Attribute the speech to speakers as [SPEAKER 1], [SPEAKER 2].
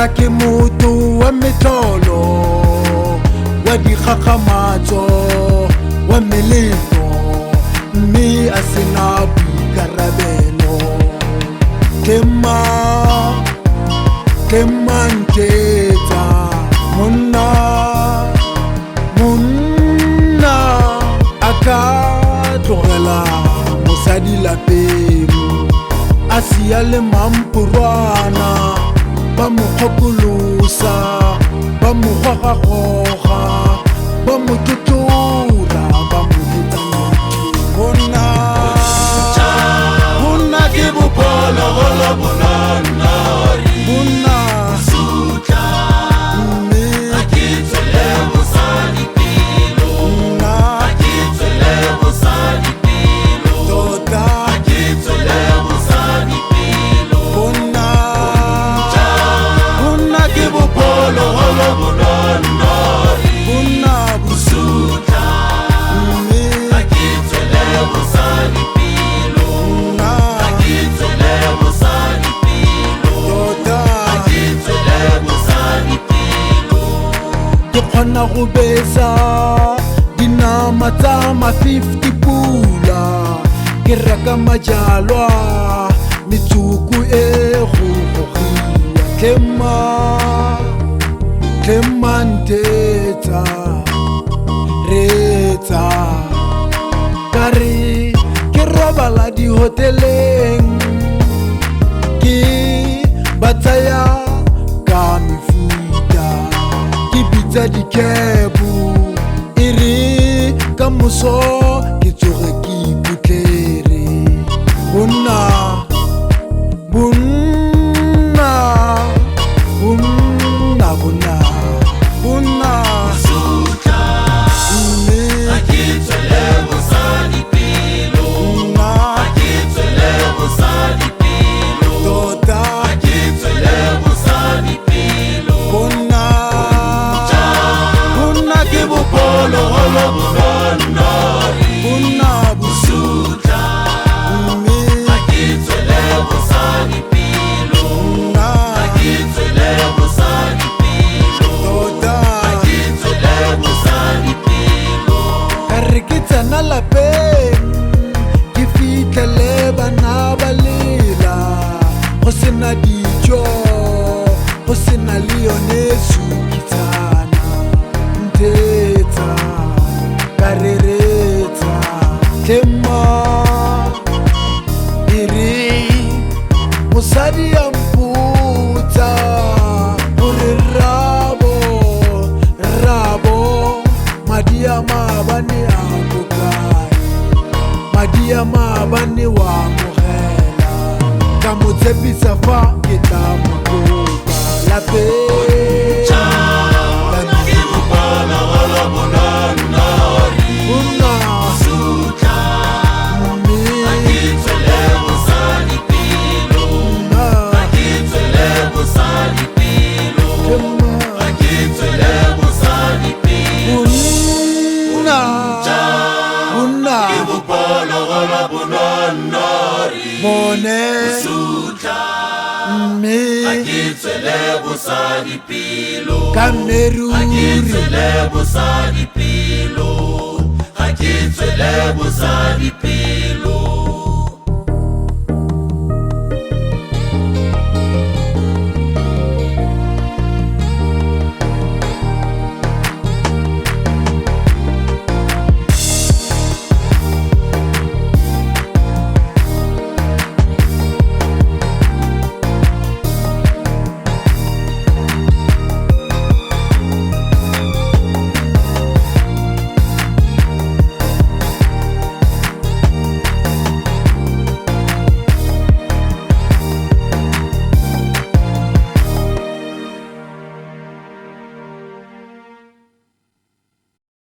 [SPEAKER 1] Nna ke motho wa metlolo, wa dikgakgamatso, wa melemo, mme a sena boikarabelo. Ke mantetsa monna a ka tlogela mosadi lapeng, a sia le mampurwana, ba mo kgokolosa, ba mo gogagoga, ba mo tutura, ba mo hetsa Bonna ke bophologolo bononnori, bonna sutla mme a ke tswele mosadi pelo, a ke tswele mosadi pelo, tota a ke tswele mosadi pelo. Bonna ke bophologolo bononnori, bonna bosutla mme a ke tswele mosadi pelo, a ke tswele mosadi pelo, tota a ke tswele mosadi pelo. Ke kgona go besa dinama tsa ma-50 pula, ke reka majalwa metsoko e go gogiwa. Ntetsa retsa ka re ke robala dihoteleng, ke ba tsaya ka mefuta, ke bitsa dikebu e re ka moso ke tsoge ke ikutlere. Bonna sutla mme a ke tswele mosadi pelo, a ke tswele mosadi pelo, tota a ke tswele mosadi pelo. Bonna ke bophologolo bononnori, bonna bosutla mme a ke tswele mosadi pelo, a ke tswele mosadi pelo, tota a ke tswele mosadi pelo. Re ke tsena lapeng ke fitlhele bana ba lela, go sena dijo, go sena le yone sukitsana. Ntetsa ka reretsa e re mosadi ya mpotsa gore rabo madi a maabane a bokae, madi a maabane wa mogela, ka mo tshepisa fa ke tla mo kopa lapeng. Mone mme a ke tswele bosadi pelo, ka meruri a ke tswele bosadi pelo, a ke tswele bosadi pelo.